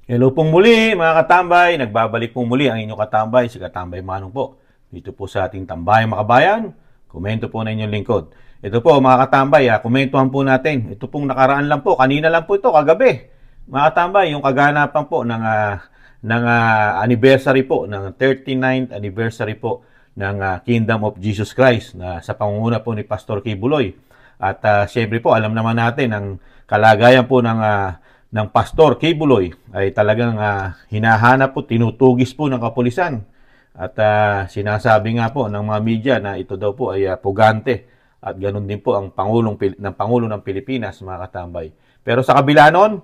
Hello pong muli mga katambay, nagbabalik pong muli ang inyong katambay, si Katambay Manong po. Dito po sa ating Tambayang Makabayan, komento po na inyong lingkod. Ito po mga katambay, komentuhan po natin. Ito pong nakaraan lang po, kanina lang po ito, kagabi. Mga katambay, yung kaganapan po ng anniversary po, ng 39th anniversary po ng Kingdom of Jesus Christ na sa pangunguna po ni Pastor Kibuloy. At siyempre po, alam naman natin ang kalagayan po ng Pastor Kibuloy ay talagang hinahanap po, tinutugis po ng kapulisan. At sinasabi nga po ng mga media na ito daw po ay pugante. At ganun din po ang Pangulo ng Pilipinas, mga katambay. Pero sa kabila nun,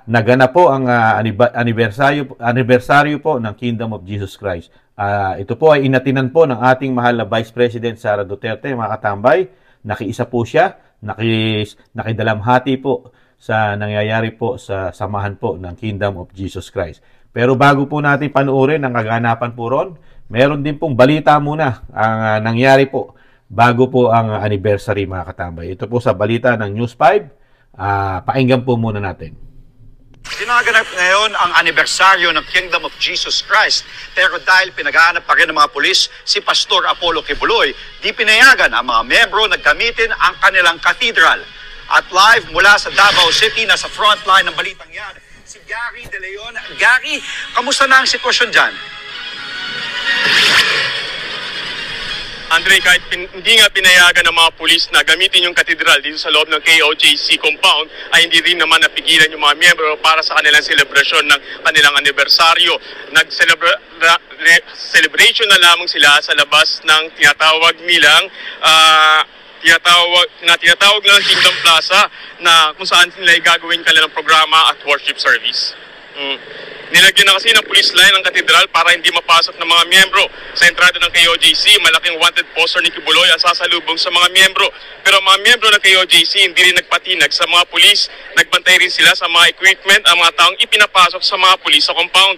naganap po ang anniversaryo po ng Kingdom of Jesus Christ. Ito po ay inatinan po ng ating mahal na Vice President Sara Duterte, mga katambay. Nakiisa po siya, nakidalamhati po sa nangyayari po sa samahan po ng Kingdom of Jesus Christ. Pero bago po natin panuorin ang kaganapan po ron, meron din pong balita muna ang nangyari po bago po ang anniversary, mga katambay. Ito po sa balita ng News 5. Pakinggan po muna natin. Ginaganap ngayon ang anibersaryo ng Kingdom of Jesus Christ. Pero dahil pinag-aanap pa rin ng mga pulis si Pastor Apollo Kibuloy, di pinayagan ang mga membro na gamitin ang kanilang cathedral. At live mula sa Davao City, nasa frontline ng balitang yan, si Gary De Leon. Gary, kamusta na ang sitwasyon dyan? Andre, kahit hindi nga pinayagan ng mga pulis na gamitin yung katedral dito sa loob ng KOJC compound, ay hindi rin naman napigilan yung mga miyembro para sa kanilang selebrasyon ng kanilang anibersaryo. Celebration na lamang sila sa labas ng tinatawag nilang tinatawag ng Kingdom Plaza, na kung saan nila gagawin kanilang programa at worship service. Nilagyan na kasi ng police line ang katedral para hindi mapasok ng mga miyembro. Sa entrada ng KOJC, malaking wanted poster ni Kibuloy ang sasalubong sa mga miyembro. Pero ang mga miyembro ng KOJC hindi rin nagpatinag sa mga pulis. Nagbantay rin sila sa mga equipment ang mga taong ipinapasok sa mga pulis sa compound.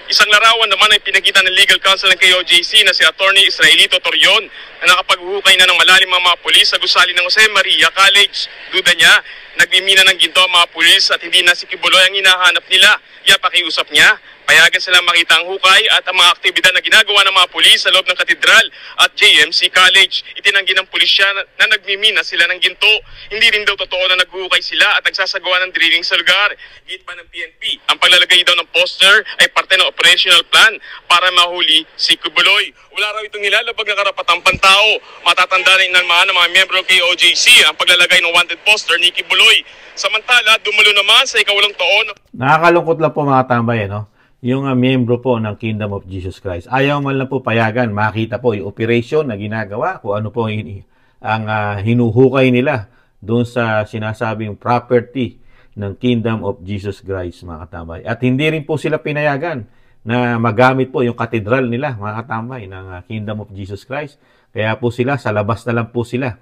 Isang larawan naman ay pinakita ng legal counsel ng KOJC na si Attorney Israelito Torion na nakapaghuhukay na ng malalim ang mga pulis sa gusali ng Jose Maria College. Duda niya, nagmimina ng ginto ang mga pulis at hindi na si Kibuloy ang hinahanap nila. Pakiusap niya, payagan silang makita ang hukay at ang mga aktibidad na ginagawa ng mga pulis sa loob ng katedral at JMC College. Itinanggi ng pulisya na nagmimina sila ng ginto. Hindi rin daw totoo na naghukay sila at nagsasagawa ng drilling sa lugar. Git pa ng PNP, ang paglalagay daw ng poster ay parte ng operational plan para mahuli si Kibuloy. Wala raw itong nilalabag na karapatang pantao. Matatanda rin ng mga miyembro ng KOJC ang paglalagay ng wanted poster ni Kibuloy. Samantala, dumalo naman sa ikawalong taon. Nakakalungkot lang po, mga tambay, no? Yung miyembro po ng Kingdom of Jesus Christ. Ayaw man lang po payagan, makita po yung operation na ginagawa, kung ano po ang hinuhukay nila doon sa sinasabing property ng Kingdom of Jesus Christ, mga katambay. At hindi rin po sila pinayagan na magamit po yung katedral nila, mga katambay, ng Kingdom of Jesus Christ. Kaya po sila, sa labas na lang po sila.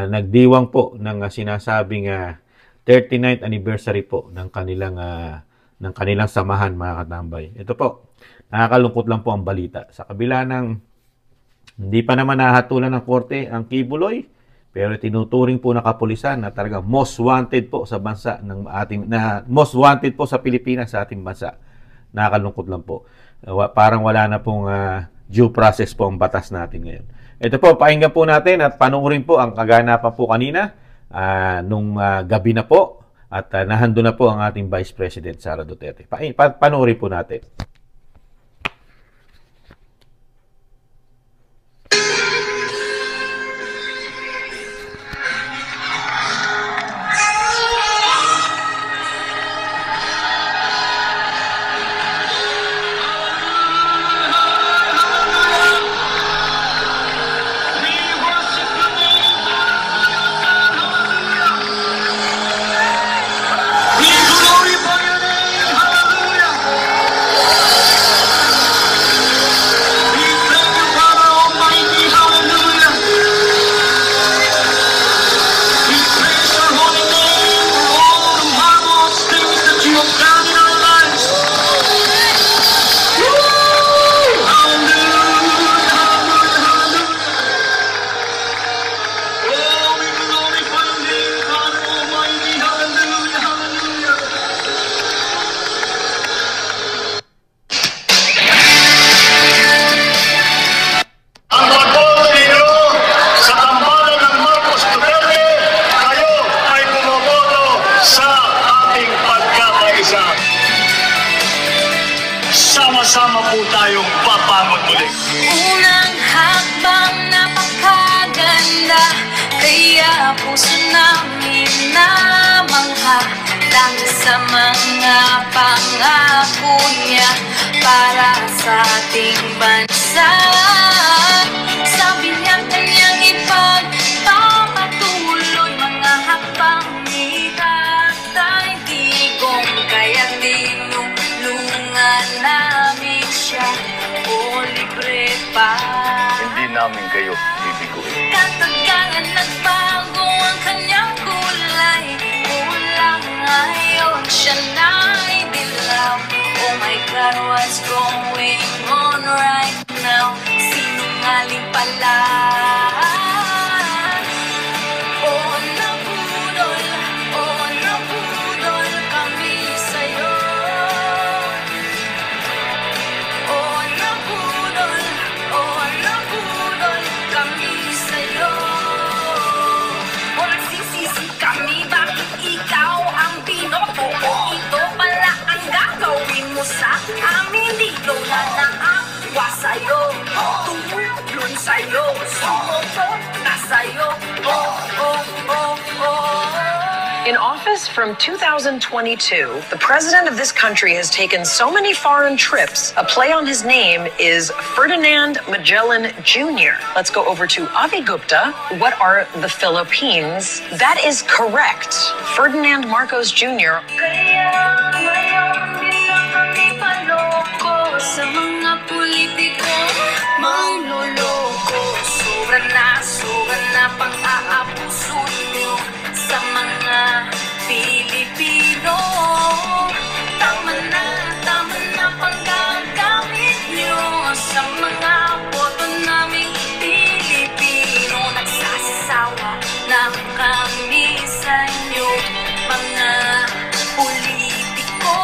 Nagdiwang po ng sinasabing 39th anniversary po ng kanilang samahan, mga katambay. Ito po, nakakalungkot lang po ang balita. Sa kabila ng hindi pa naman nahatulan ng korte ang Kibuloy, pero tinuturing po na kapulisan na talagang most wanted po sa bansa ng most wanted po sa Pilipinas, sa ating bansa. Nakakalungkot lang po. Parang wala na pong due process po ang batas natin ngayon. Ito po, pakinggan po natin at panoorin po ang kaganapan po kanina nung gabi na po at nahando na po ang ating Vice President Sara Duterte. Panoorin po natin. Sama-sama po tayong papangon muli. Unang hakbang napakaganda, kaya puso namin namangha dahil sa mga pangako niya para sa ating bansa. Sabi niya kanyang ipagpapatuloy mga hakbang ni Tatay Digong, kaya tinulungan namin siya o libre pa. Hindi namin kayo bibiguin. Katagalan nagbago ang kanyang kulay, kulang ngayon siya na'y dilaw. Oh my God, what's going on right now? Sinungaling pala. Oh, nabudol kami sa'yo. Oh, nabudol kami sa'yo. O nagsisisi kami, bakit ikaw ang binoto? O ito pala ang gagawin mo sa amin? Dito na naawa sa'yo, tumulong sa'yo, sumupot na sa'yo. Oh, oh, oh, oh. In office from 2022, the president of this country has taken so many foreign trips. A play on his name is Ferdinand Magellan Jr. Let's go over to Avi Gupta. What are the Philippines? That is correct. Ferdinand Marcos Jr. Kaya ngayon nila kami paloko sa mga politiko mangloloko. Sobra na pang-aabuso nyo sa mga Pilipino. Tama na panggagamit nyo sa mga boto naming Pilipino. Nagsasawa na kami sa inyo, mga politiko.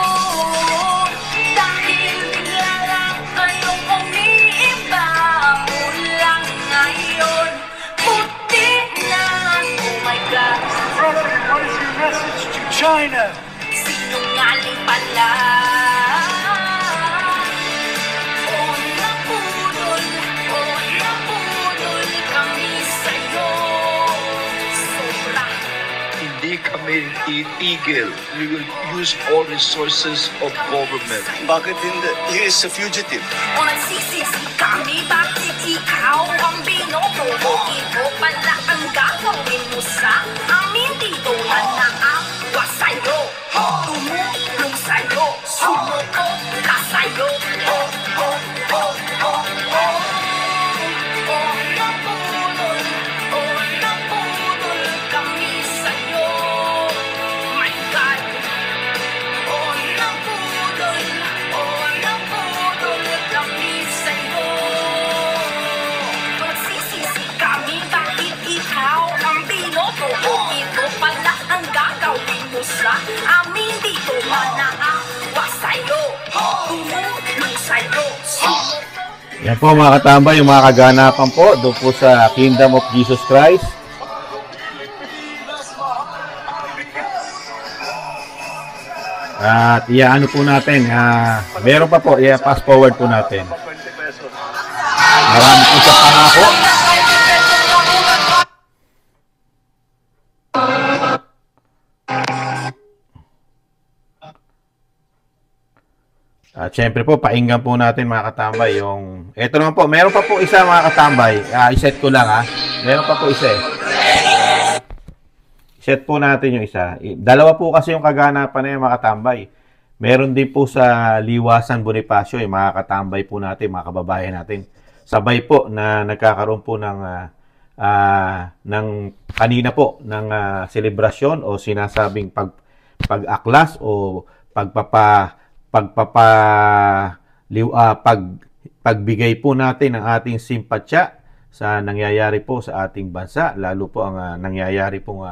Dahil bigla lang kayong umiiba, mula ngayon puti na. Oh my God, President, what is your message to China? sinungaling pala. Oh, napudol kami sa'yo. Sobra. Hindi kami titigil. We will use all resources of government. Bakit hindi? He is a fugitive. O nagsisisi kami, bakit ikaw ang binoto? O ito pala ang gagawin mo sa amin? Dito na naawa sa'yo, tumulong sa'yo, sumuko ka sa'yo. Oh, oh, oh, oh, oh. Oh, napudol kami sa'yo. My God. Oh, napudol kami sa'yo. Magsisisi kami, bakit ikaw ang binoto? O ito pala ang gagawin mo sa amin? Dito manaawa sa'yo, tumulong sa'yo. Yan po mga katambay, yung mga kaganapan po doon po sa Kingdom of Jesus Christ. At iaano po natin, meron pa po, i-fast forward po natin. Marami po sa pangako. At syempre po, painggan po natin mga katambay yung... Ito naman po, meron pa po isa mga katambay. I-set ko lang Meron pa po isa Set po natin yung isa. Dalawa po kasi yung kaganapan na yung mga katambay. Meron din po sa Liwasan Bonifacio, yung mga katambay po natin, mga kababayan natin. Sabay po na nagkakaroon po ng kanina po ng selebrasyon o sinasabing pag-aklas o pagbigay po natin ng ating simpatsya sa nangyayari po sa ating bansa, lalo po ang nangyayari po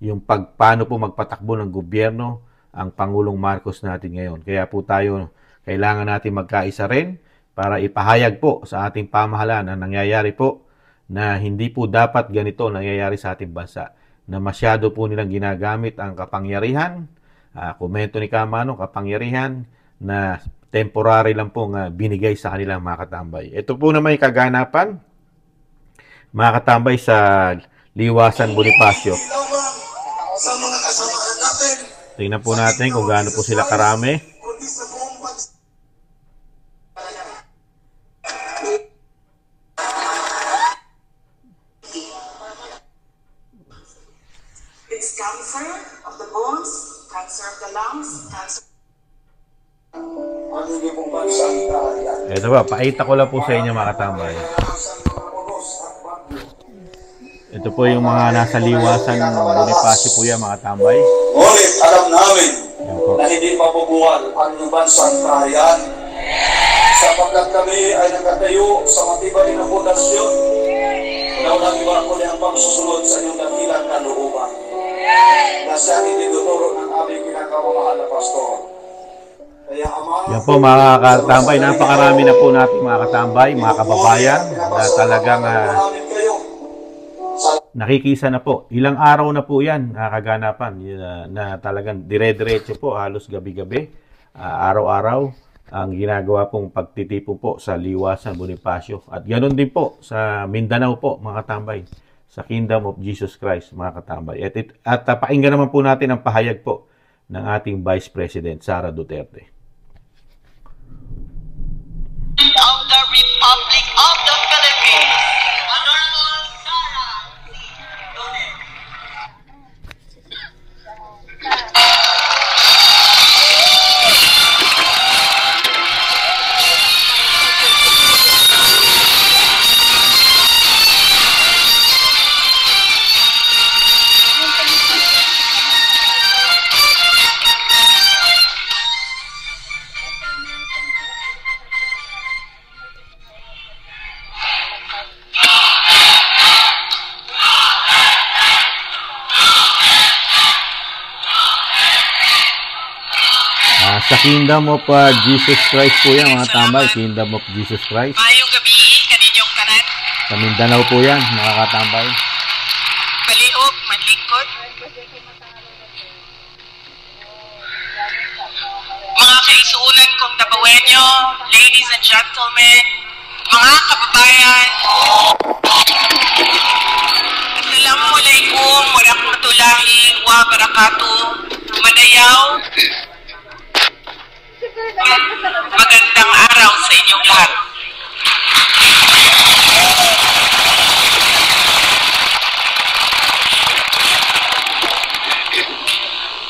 yung paano po magpatakbo ng gobyerno ang Pangulong Marcos natin ngayon. Kaya po tayo kailangan natin magkaisa rin para ipahayag po sa ating pamahalaan na nangyayari po na hindi po dapat ganito nangyayari sa ating bansa, na masyado po nilang ginagamit ang kapangyarihan, komento ni Kamano, kapangyarihan na temporary lang pong binigay sa kanilang mga katambay. Ito po naman yung kaganapan, mga katambay, sa Liwasan Bonifacio. Tingnan po natin kung gaano po sila karami. It's cancer of the bones, cancer of the lungs, cancer. Ito ba, paita ko lang po sa inyo mga katambay. Ito po yung mga nasa Liwasan Bonifacio po yan mga katambay. Ngunit alam namin na hindi mabubuwal ang bansang kahayaan sapagkat kami ay nagkatayo sa matibay na pundasyon na unang iba ko ang pagsusunod sa inyong dakilang kalooban na siya hindi tuturo ng aming pinakamamahal na pastor. Yan po mga katambay, napakarami na po natin mga katambay, mga kababayan na talagang nakikisa na po. Ilang araw na po yan nakaganapan na talagang dire-diretso po, halos gabi-gabi, araw-araw ang ginagawa pong pagtitipon po sa Liwasan Bonifacio. At ganoon din po sa Mindanao po mga katambay, sa Kingdom of Jesus Christ mga katambay. At pakinggan naman po natin ang pahayag po ng ating Vice President Sara Duterte. Of the Republic of the Philippines, Honorable Sara Duterte. Sa Kingdom of Jesus Christ po yan mga tambay, Kingdom of Jesus Christ. Mayong gabi, kaninyong kanan. Sa Mindanao po yan mga katambay. Palihog, manlingkod. Mga kaisuunan kong tabawenyo, ladies and gentlemen, mga kababayan, Assalamualaikum warahmatullahi wabarakatuh. Madayaw, magandang araw sa inyong lahat.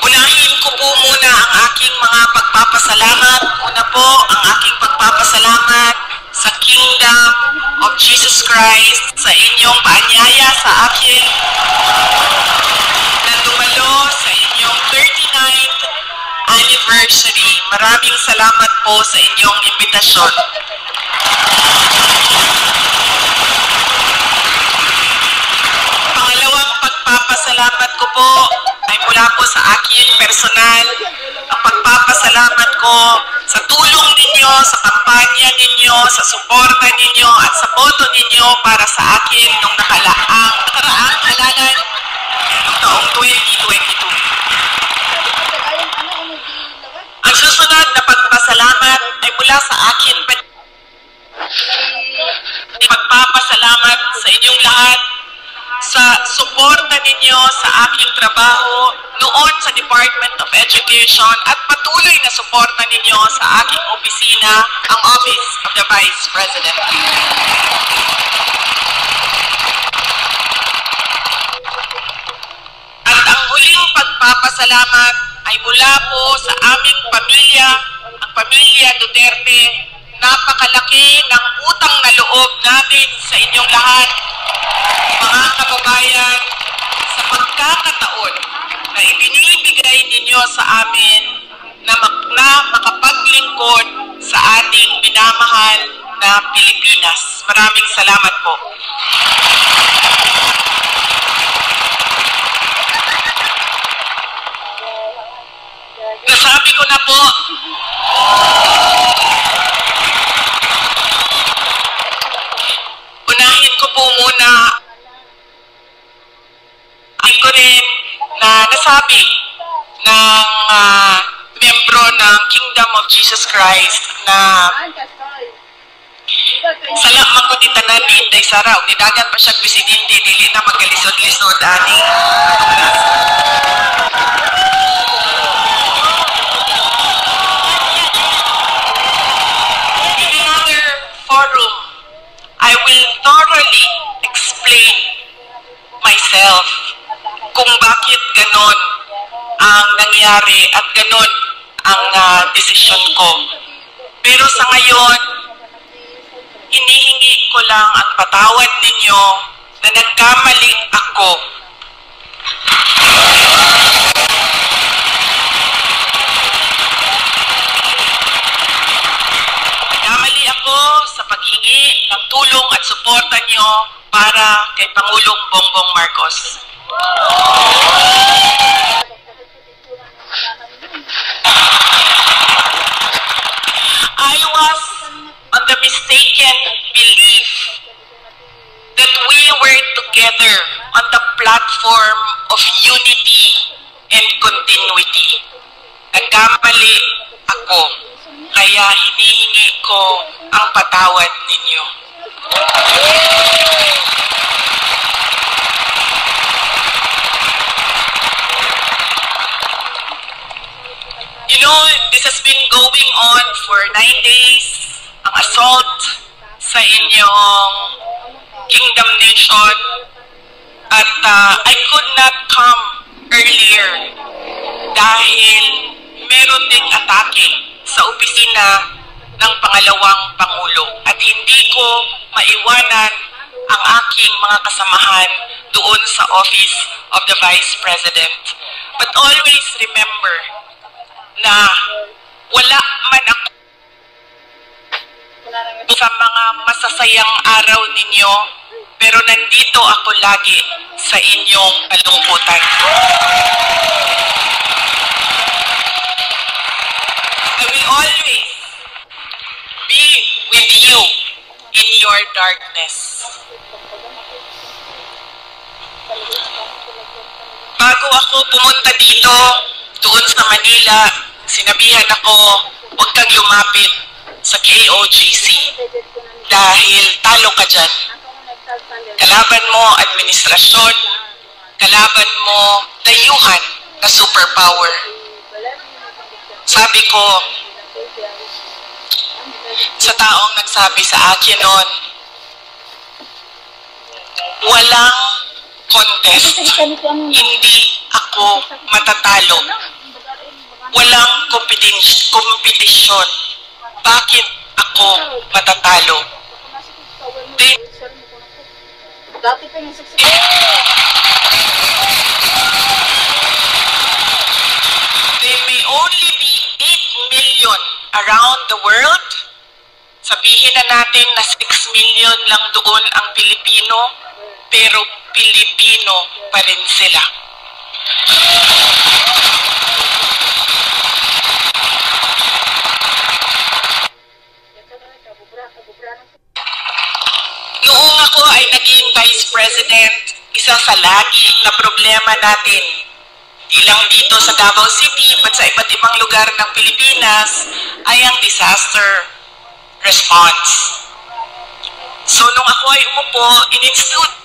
Unahin ko po muna ang aking mga pagpapasalamat. Una po ang aking pagpapasalamat sa Kingdom of Jesus Christ sa inyong paanyaya sa akin na dumalo sa inyong 39th anniversary. Maraming salamat po sa inyong imbitasyon. Pangalawang pagpapasalamat ko po ay mula po sa akin personal. Ang pagpapasalamat ko sa tulong ninyo, sa kampanya ninyo, sa suporta ninyo at sa boto ninyo para sa akin nung nakaraang halalan ng taong 2022. Ang susunod na pagpasalamat ay mula sa akin. Pagpapasalamat sa inyong lahat sa suporta ninyo sa aking trabaho noon sa Department of Education at patuloy na suporta ninyo sa aking opisina, ang Office of the Vice President. At ang huling pagpapasalamat ay mula po sa aming pamilya, ang pamilya Duterte. Napakalaki ng utang na loob namin sa inyong lahat, mga kababayan, sa pagkakataon na ibinibigay ninyo sa amin na makapaglingkod sa ating minamahal na Pilipinas. Maraming salamat po. Nasabi ko na po, unahin ko po muna ay ko rin na nasabi ng membro ng Kingdom of Jesus Christ na sala man ko ni tanan ni Inday Sara ug nidagan pa siya presidente dili na magkalisod-lisod ani. In another forum, I will thoroughly explain myself kung bakit ganon ang nangyari at ganon ang desisyon ko. Pero sa ngayon, hinihingi ko lang ang patawad ninyo na nagkamali ako. Nagkamali ako sa paghingi ng tulong at suporta nyo para kay Pangulong Bongbong Marcos. I was on the mistaken belief that we were together on the platform of unity and continuity. Nagkamali ako, kaya hinihingi ko ang patawad ninyo. You know, this has been going on for 9 days, ang assault sa inyong Kingdom Nation, at I could not come earlier dahil meron ding atake sa opisina ng pangalawang Pangulo at hindi ko maiwanan ang aking mga kasamahan doon sa Office of the Vice President. But always remember na wala man ako sa mga masasayang araw ninyo, pero nandito ako lagi sa inyong kalungkutan. I will always be with you in your darkness. Bago ako pumunta dito, doon sa Manila, sinabihan ako, huwag kang lumapit sa KOJC dahil talo ka dyan. Kalaban mo administrasyon, kalaban mo dayuhan na superpower. Sabi ko sa taong nagsabi sa akin noon, walang contest, hindi ako matatalo. Walang kompetisyon. Bakit ako matatalo? There may only be 8 million around the world. Sabihin na natin na 6 million lang doon ang Pilipino, pero Pilipino pa rin sila. Noong ako ay naging Vice President, isa sa lagi na problema natin, di lang dito sa Davao City, but sa iba't ibang lugar ng Pilipinas, ay ang disaster response. So nung ako ay umupo,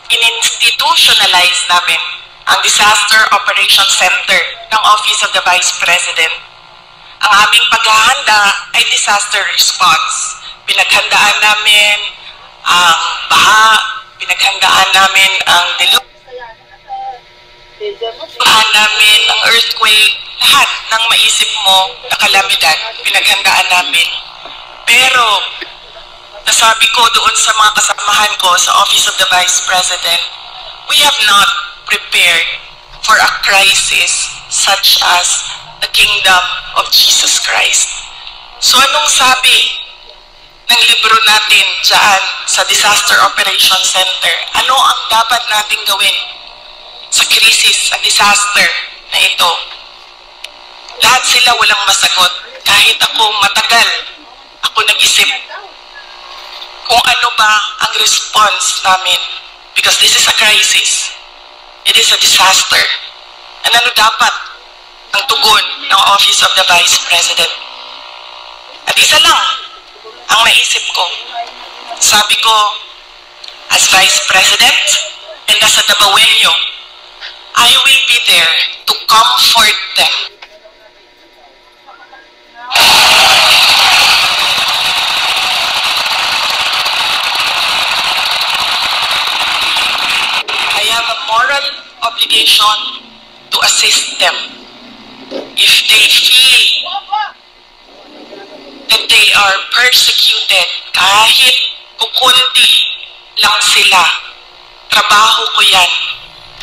in-institutionalize namin ang Disaster Operations Center ng Office of the Vice President. Ang aming paghahanda ay disaster response. Pinaghandaan namin ang baha, pinaghandaan namin ang pinaghandaan namin ang earthquake, lahat ng maisip mo na kalamidad, pinaghandaan namin. Pero, nasabi ko doon sa mga kasamahan ko sa Office of the Vice President, we have not prepared for a crisis such as the Kingdom of Jesus Christ. So anong sabi ng libro natin dyan sa Disaster Operations Center? Ano ang dapat nating gawin sa krisis, sa disaster na ito? Lahat sila walang masagot. Kahit ako matagal, ako nag-isip kung ano ba ang response namin. Because this is a crisis. It is a disaster. And ano dapat ang tugon ng Office of the Vice President? At isa lang ang naisip ko. Sabi ko, as Vice President and as a Dabawenyo, I will be there to comfort them. I have a moral obligation to assist them. If they feel that they are persecuted, kahit kukunti lang sila, trabaho ko yan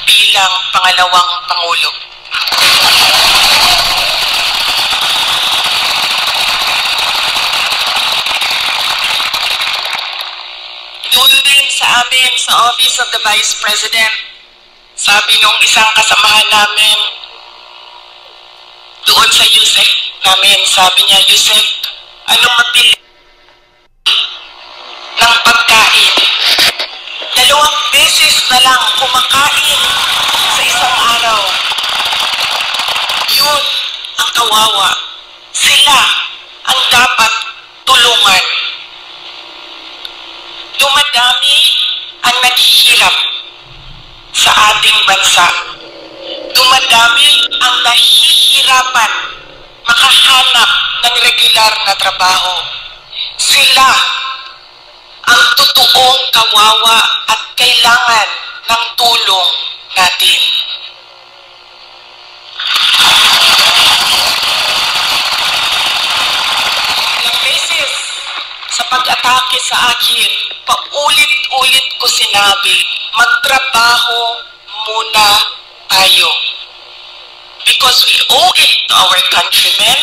bilang pangalawang Pangulo. Doon din sa amin, sa Office of the Vice President, sabi nung isang kasamahan namin, doon sa Yusek namin, sabi niya, Yusek, anong mabili ng pagkain? 2 beses na lang kumakain sa isang araw. Yun ang kawawa. Sila ang dapat tulungan. Dumadami ang naghihirap sa ating bansa. Dumadami ang nahihirapan makahanap ng regular na trabaho. Sila ang totoong kawawa at kailangan ng tulong natin. Ilang beses sa pag-atake sa akin, paulit-ulit ko sinabi, magtrabaho muna tayo. Because we owe it to our countrymen,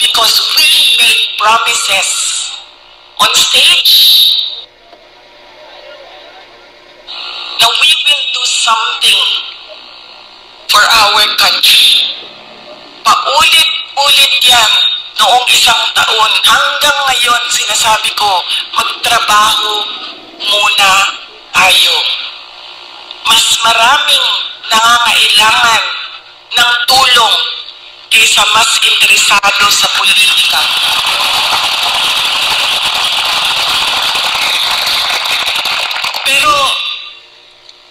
because we made promises on stage na we will do something for our country. Paulit-ulit yan noong 1 taon. Hanggang ngayon, sinasabi ko, magtrabaho muna tayo. Mas maraming nangangailangan ng tulong kaysa mas interesado sa politika. Pero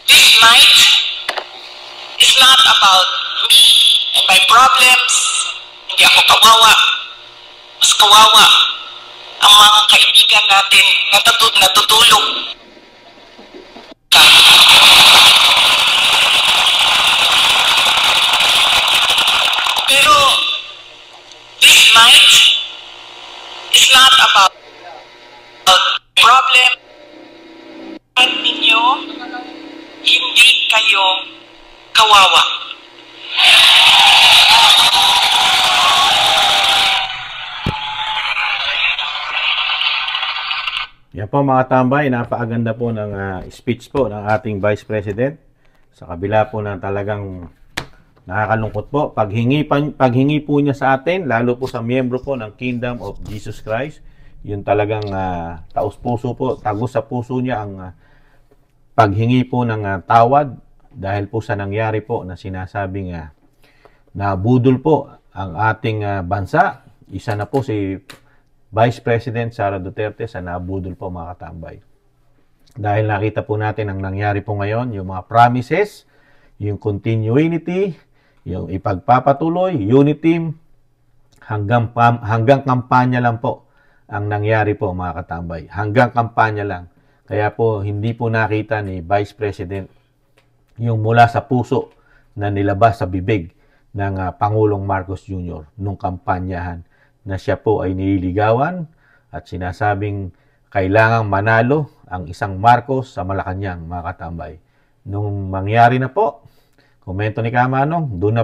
this night is not about me and my problems. Hindi ako kawawa. Mas kawawa ang mga kaibigan natin na natutulog. Pero this night is not about problem. At ninyo, hindi kayo kawawa. Yan po mga tambay, napakaganda po ng speech po ng ating Vice President. Sa kabila po na talagang nakakalungkot po, paghingi po niya sa atin, lalo po sa miyembro po ng Kingdom of Jesus Christ, yun talagang taos-puso po, tagos sa puso niya ang paghingi po ng tawad dahil po sa nangyari po na sinasabing nabudol po ang ating bansa. Isa na po si Vice President Sara Duterte sa nabudol po mga katambay. Dahil nakita po natin ang nangyari po ngayon, yung mga promises, yung continuity, yung ipagpapatuloy, unity, hanggang kampanya lang po ang nangyari po mga katambay. Hanggang kampanya lang. Kaya po hindi po nakita ni Vice President yung mula sa puso na nilabas sa bibig ng Pangulong Marcos Jr. nung kampanyahan na siya po ay nililigawan at sinasabing kailangang manalo ang isang Marcos sa Malacanang, mga katambay. Nung mangyari na po, komento ni Kamanong, doon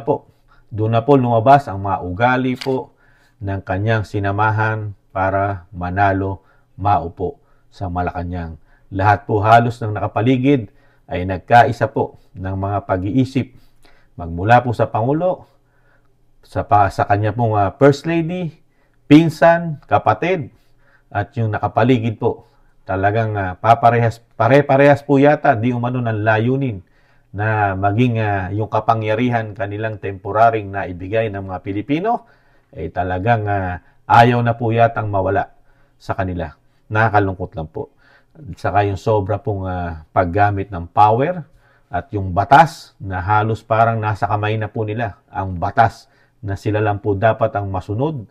na po lumabas ang mga ugali po ng kanyang sinamahan para manalo, maupo sa Malacanang. Lahat po halos ng nakapaligid ay nagkaisa po ng mga pag-iisip magmula po sa Pangulo, sa kanya pong First Lady, pinsan, kapatid, at yung nakapaligid po. Talagang pare-parehas po yata, di umano ng layunin na maging yung kapangyarihan kanilang temporaring na ibigay ng mga Pilipino, ay talagang ayaw na po yatang mawala sa kanila. Nakakalungkot lang po. Saka yung sobra pong paggamit ng power at yung batas na halos parang nasa kamay na po nila. Ang batas na sila lang po dapat ang masunod.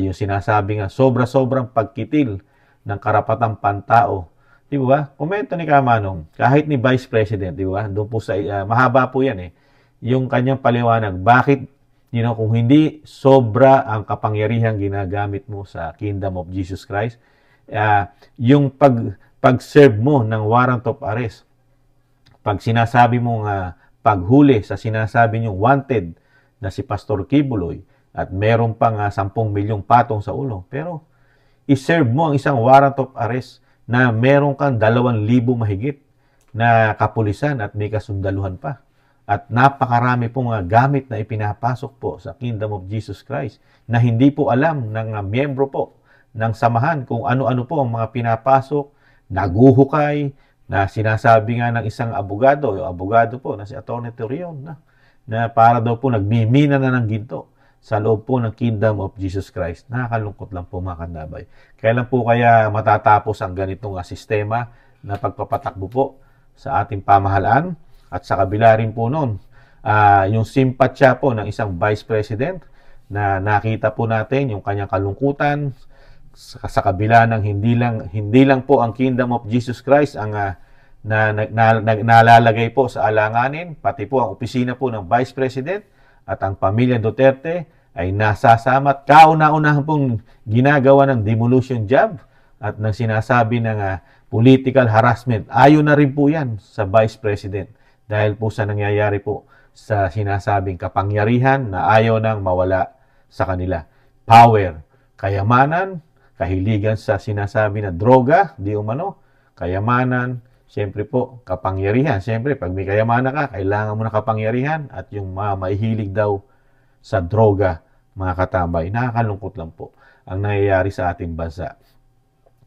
Yung sinasabi nga, sobra-sobrang pagkitil ng karapatang pantao. Di ba? Komento ni Kamanong, kahit ni Vice President, di ba? Doon po sa, mahaba po yan yung kanyang paliwanag. Bakit, kung hindi sobra ang kapangyarihang ginagamit mo sa Kingdom of Jesus Christ, yung pag-serve mo ng warrant of arrest, pag sinasabi mong paghuli sa sinasabi niyong wanted na si Pastor Kibuloy at meron pang 10 milyong patong sa ulo, pero i-serve mo ang isang warrant of arrest na meron kang 2,000 mahigit na kapulisan at may kasundaluhan pa. At napakarami pong gamit na ipinapasok po sa Kingdom of Jesus Christ na hindi po alam ng miyembro po ng samahan kung ano-ano po ang mga pinapasok, naguhukay, na sinasabi nga ng isang abogado, yung abogado po na si Atty. Torion, na para daw po nagmimina na ng ginto sa loob po ng Kingdom of Jesus Christ. Nakakalungkot lang po mga kanabay. Kailan po kaya matatapos ang ganitong sistema na pagpapatakbo po sa ating pamahalaan? At sa kabila rin po noon, yung simpatsya po ng isang Vice President na nakita po natin yung kanyang kalungkutan sa kabila ng hindi lang po ang Kingdom of Jesus Christ ang nalalagay po sa alanganin, pati po ang opisina po ng Vice President at ang pamilya Duterte ay nasasama at kauna-unahan pong ginagawa ng demolition job at ng sinasabi ng political harassment. Ayon na rin po yan sa Vice President dahil po sa nangyayari po sa sinasabing kapangyarihan na ayaw nang mawala sa kanila. Power, kayamanan, kahiligan sa sinasabi na droga, di umano, kayamanan, siyempre po, kapangyarihan. Siyempre, pag may kayamanan ka, kailangan mo na kapangyarihan at yung maihilig daw sa droga, mga katambay. Nakakalungkot lang po ang nangyayari sa ating bansa.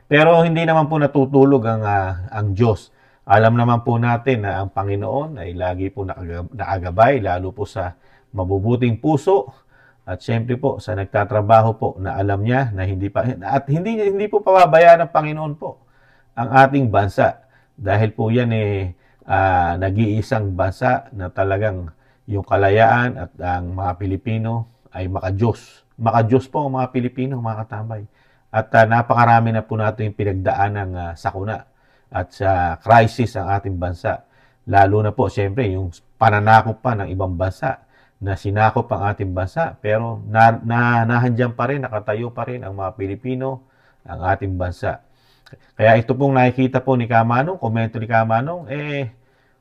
Pero hindi naman po natutulog ang Diyos. Alam naman po natin na ang Panginoon ay lagi po nakagabay, lalo po sa mabubuting puso. At siyempre po, sa nagtatrabaho po na alam niya na hindi po pababayaan ng Panginoon po ang ating bansa. Dahil po yan nag-iisang bansa na talagang yung kalayaan at ang mga Pilipino ay makadiyos. Makadiyos po ang mga Pilipino, mga katambay. At napakarami na po natin yung pinagdaan ng sakuna at sa crisis ang ating bansa. Lalo na po, siyempre, yung pananakop pa ng ibang bansa na sinakop ang ating bansa, pero nahandyan pa rin, nakatayo pa rin ang mga Pilipino, ang ating bansa. Kaya ito pong nakikita po ni Kamanong, komento ni Kamanong,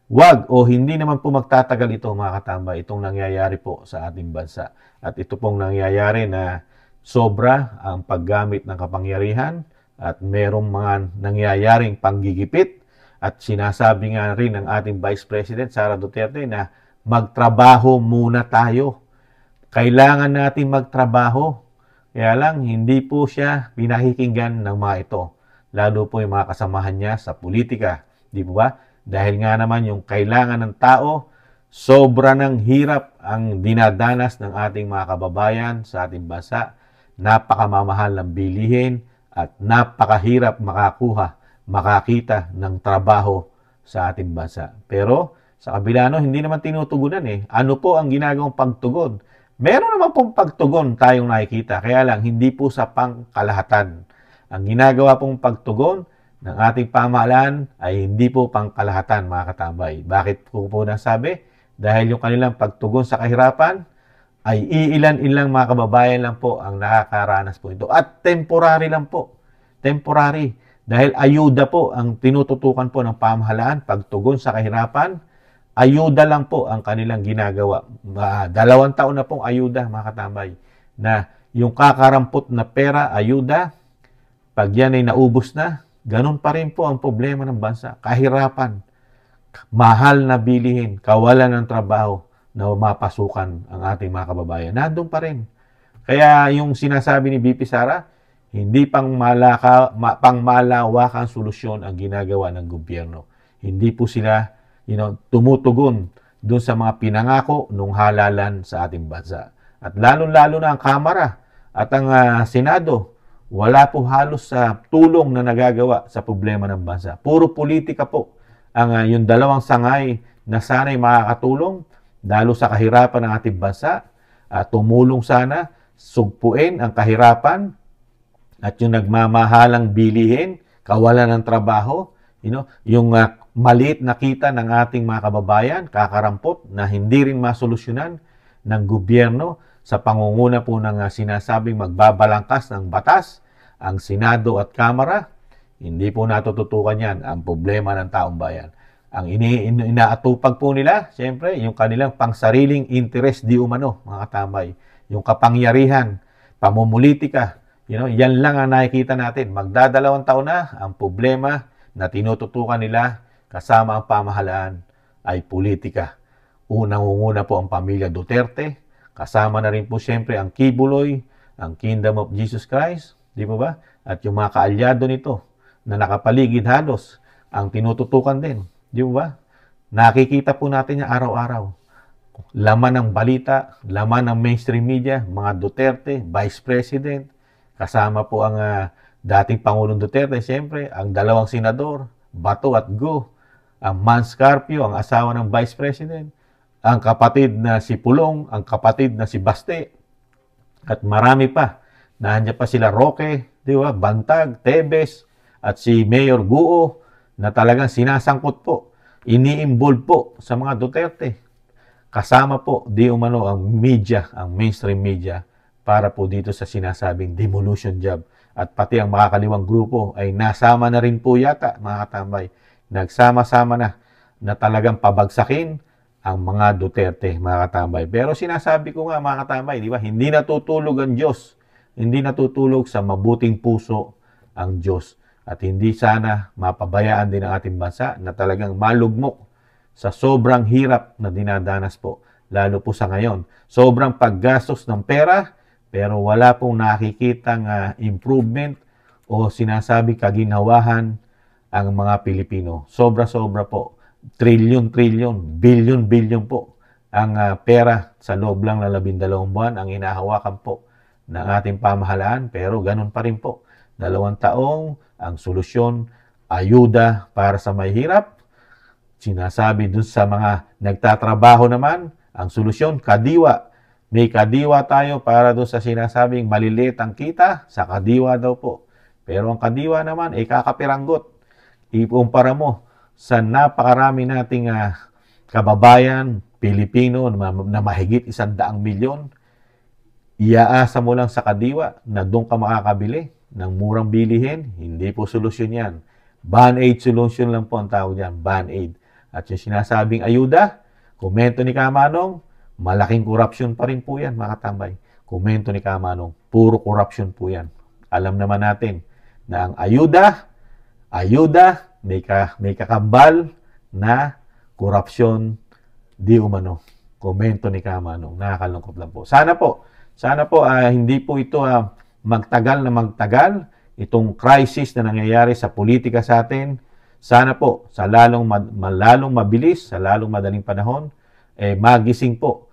wag o hindi naman po magtatagal ito mga katambay, itong nangyayari po sa ating bansa. At ito pong nangyayari na sobra ang paggamit ng kapangyarihan at merong mga nangyayaring panggigipit at sinasabi nga rin ng ating Vice President Sara Duterte na magtrabaho muna tayo. Kailangan natin magtrabaho. Kaya lang, hindi po siya pinakikinggan ng mga ito. Lalo po yung mga kasamahan niya sa politika. Di po ba? Dahil nga naman yung kailangan ng tao, sobra ng hirap ang dinadanas ng ating mga kababayan sa ating bansa. Napakamamahal ng bilihin at napakahirap makakita ng trabaho sa ating bansa. Pero sa kabila hindi naman tinutugunan Ano po ang ginagawang pagtugon? Meron naman pong pagtugon tayong nakikita. Kaya lang, hindi po sa pangkalahatan. Ang ginagawa pong pagtugon ng ating pamahalaan ay hindi po pangkalahatan, mga katambay. Bakit ko po nasabi? Dahil yung kanilang pagtugon sa kahirapan ay iilan-ilang mga kababayan lang po ang nakakaranas po ito. At temporary lang po. Temporary. Dahil ayuda po ang tinututukan po ng pamahalaan, pagtugon sa kahirapan, ayuda lang po ang kanilang ginagawa. 2 taon na pong ayuda, mga katambay, na yung kakarampot na pera, ayuda, pag yan ay naubos na, ganun pa rin po ang problema ng bansa. Kahirapan, mahal na bilihin, kawalan ng trabaho na mapasukan ang ating mga kababayan. Nandun pa rin. Kaya yung sinasabi ni BP Sara, hindi pangmalawakang solusyon ang ginagawa ng gobyerno. Hindi po sila tumutugon doon sa mga pinangako nung halalan sa ating bansa. At lalo-lalo na ang Kamara At ang Senado, wala po halos sa tulong na nagagawa sa problema ng bansa. Puro politika po ang yung dalawang sangay na sana'y makakatulong lalo sa kahirapan ng ating bansa. Tumulong sana, sugpuin ang kahirapan at yung nagmamahalang bilihin, kawalan ng trabaho, yung maliit na kita ng ating mga kababayan, kakarampot na hindi rin masolusyonan ng gobyerno sa pangunguna po ng sinasabing magbabalangkas ng batas, ang Senado at Kamara. Hindi po natututukan yan ang problema ng taong bayan. Ang inaatupag po nila, siyempre, yung kanilang pangsariling interest di umano, mga katambay. Yung kapangyarihan, pamumulitika, yan lang ang nakikita natin. Magdadalawang taon na ang problema na tinututukan nila kasama ang pamahalaan ay politika. Unang-una po ang pamilya Duterte, kasama na rin po siyempre ang Kibuloy, ang Kingdom of Jesus Christ, di po ba? At yung mga kaalyado nito na nakapaligid halos ang tinututukan din, di po ba? Nakikita po natin yung araw-araw. Laman ng balita, laman ng mainstream media, mga Duterte, Vice President, kasama po ang dating Pangulong Duterte, siyempre, ang dalawang senador, Bato at Go, ang Mans Carpio, ang asawa ng Vice President, ang kapatid na si Pulong, ang kapatid na si Baste, at marami pa. Nandiyan pa sila Roque, di ba? Bantag, Tebes, at si Mayor Guo, na talagang sinasangkot po, ini-involve po sa mga Duterte. Kasama po, di umano ang media, ang mainstream media, para po dito sa sinasabing demolition job. At pati ang makakaliwang grupo ay nasama na rin po yata, mga katambay. Nagsama-sama na talagang pabagsakin ang mga Duterte, mga katambay. Pero sinasabi ko nga, mga katambay, di ba? Hindi natutulog ang Diyos. Hindi natutulog sa mabuting puso ang Diyos. At hindi sana mapabayaan din ang ating bansa na talagang malugmok sa sobrang hirap na dinadanas po. Lalo po sa ngayon. Sobrang paggastos ng pera, pero wala pong nakikitang improvement o sinasabi kaginawahan ang mga Pilipino. Sobra-sobra po. Trilyon-trilyon, bilyon-bilyon po ang pera sa loob lang ng 12 buwan ang hinahawakan po ng ating pamahalaan. Pero ganun pa rin po. 2 taong ang solusyon, ayuda para sa mahihirap. Sinasabi dun sa mga nagtatrabaho naman, ang solusyon, kadiwa. May kadiwa tayo para doon sa sinasabing maliliit ang kita, sa kadiwa daw po. Pero ang kadiwa naman ay kakapiranggot. Ikumpara mo sa napakarami nating kababayan, Pilipino na mahigit 100 milyon, iaasa mo lang sa kadiwa na doon ka makakabili ng murang bilihin. Hindi po solusyon yan. Band-aid solution lang po ang tawag yan, Band-aid. At yung sinasabing ayuda, komento ni Kamanong, malaking korupsyon pa rin po yan, mga katambay. Komento ni Kamanong, puro korupsyon po yan. Alam naman natin na ang ayuda, may kakambal na korupsyon di umano. Komento ni Kamanong, nakakalungkot lang po. Sana po, hindi po ito magtagal na magtagal, itong crisis na nangyayari sa politika sa atin. Sana po, sa lalong mabilis, sa lalong madaling panahon, magising po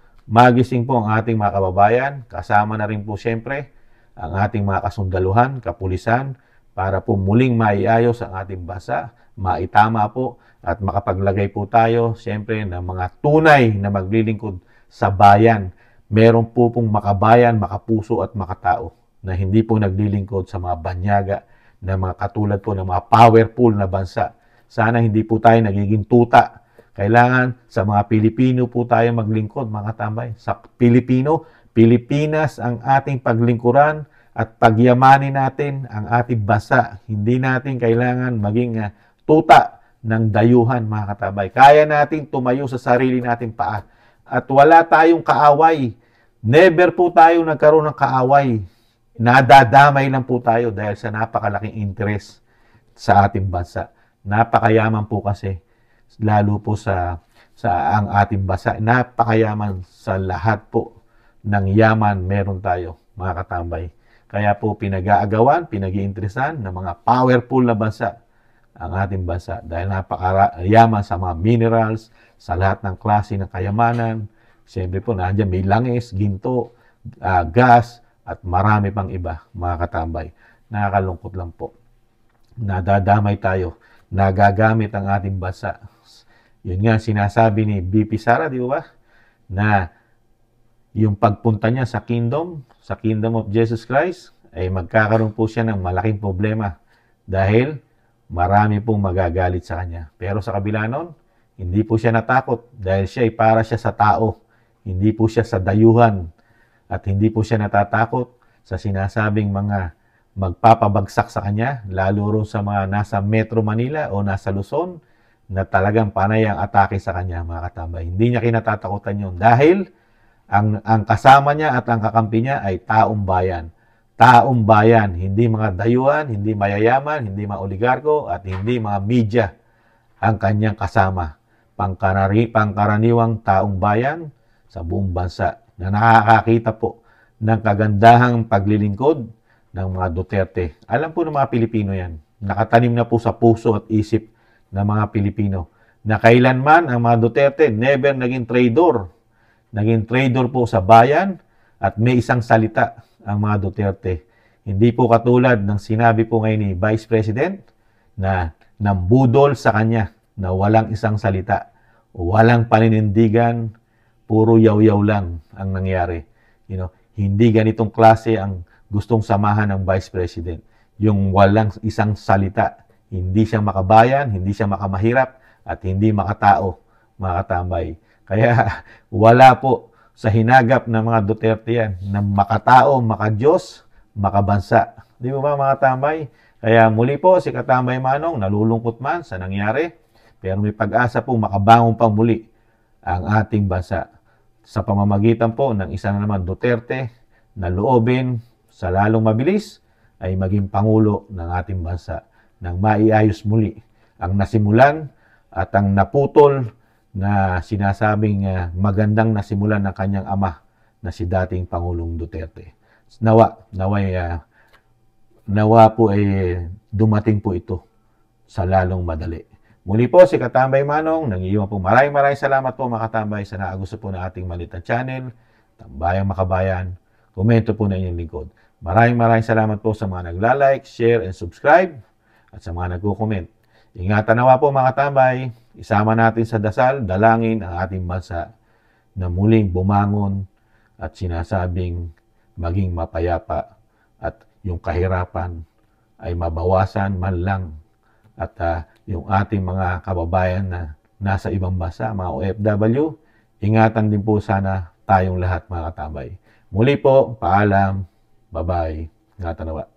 ang ating mga kababayan, kasama na rin po siyempre ang ating mga kasundaluhan, kapulisan, para po muling maiayos ang ating bansa, maitama po at makapaglagay po tayo siyempre ng mga tunay na maglilingkod sa bayan. Meron po pong makabayan, makapuso at makatao na hindi po naglilingkod sa mga banyaga na mga katulad po ng mga powerful na bansa. Sana hindi po tayo nagiging tuta. Kailangan sa mga Pilipino po tayo maglingkod, mga tambay. Sa Pilipinas ang ating paglingkuran at pagyamanin natin ang ating bansa. Hindi natin kailangan maging tuta ng dayuhan, mga katabay. Kaya natin tumayo sa sarili nating paa. At wala tayong kaaway. Never po tayo nagkaroon ng kaaway. Nadadamay lang po tayo dahil sa napakalaking interest sa ating bansa. Napakayaman po kasi. Lalo po sa ang ating bansa. Napakayaman sa lahat po ng yaman meron tayo, mga katambay. Kaya po pinag-aagawan, pinag-iinteresan ng mga powerful na bansa ang ating bansa. Dahil napakayaman sa mga minerals, sa lahat ng klase ng kayamanan. Siyempre po, nandiyan may langis, ginto, gas, at marami pang iba, mga katambay. Nakakalungkot lang po. Nadadamay tayo, nagagamit ang ating bansa. Yun nga sinasabi ni BP Sara, di ba? Na yung pagpunta niya sa Kingdom of Jesus Christ, ay magkakaroon po siya ng malaking problema dahil marami pong magagalit sa kanya. Pero sa kabila nun, hindi po siya natakot dahil siya ay para siya sa tao, hindi po siya sa dayuhan at hindi po siya natatakot sa sinasabing mga magpapabagsak sa kanya, lalo rin sa mga nasa Metro Manila o nasa Luzon na talagang panay ang atake sa kanya, mga katambay. Hindi niya kinatatakutan yun dahil ang kasama niya at ang kakampi niya ay taong bayan. Taong bayan, hindi mga dayuhan, hindi mayayaman, hindi mga oligarko, at hindi mga media ang kanyang kasama. Pangkaraniwang taong bayan sa buong bansa na nakakakita po ng kagandahang paglilingkod ng mga Duterte. Alam po ng mga Pilipino yan. Nakatanim na po sa puso at isip ng mga Pilipino na kailanman ang mga Duterte never naging traitor. Naging traitor po sa bayan at may isang salita ang mga Duterte. Hindi po katulad ng sinabi po ngayon ni Vice President na nambudol sa kanya na walang isang salita, walang paninindigan, puro yaw-yaw lang ang nangyari. Hindi ganitong klase ang gustong samahan ng Vice President. Yung walang isang salita, hindi siya makabayan, hindi siya makamahirap, at hindi makatao, mga katambay. Kaya wala po sa hinagap ng mga Duterte yan, na makatao, makadiyos, makabansa. Di ba mga tambay? Kaya muli po si Katambay Manong, nalulungkot man sa nangyari, pero may pag-asa po makabangon pang muli ang ating bansa. Sa pamamagitan po ng isa na naman Duterte na loobin sa lalong mabilis ay maging Pangulo ng ating bansa nang maiayos muli ang nasimulan at ang naputol na sinasabing magandang nasimulan ng kanyang ama na si dating Pangulong Duterte. Nawa po ay dumating po ito sa lalong madali. Muli po si Katambay Manong, nangiiwan po maraming salamat po mga katambay sa nakagusto po ng ating maliit na channel, Tambayang Makabayan. Komento po na inyong lingkod. Maraming salamat po sa mga nagla-like, share, and subscribe at sa mga nagko-comment. Ingatan nawa po mga katambay, isama natin sa dasal, dalangin ang ating bansa na muling bumangon at sinasabing maging mapayapa at yung kahirapan ay mabawasan man lang at yung ating mga kababayan na nasa ibang bansa, mga OFW, ingatan din po sana tayong lahat mga katambay. Muli po, paalam, bye-bye, ingatan nawa.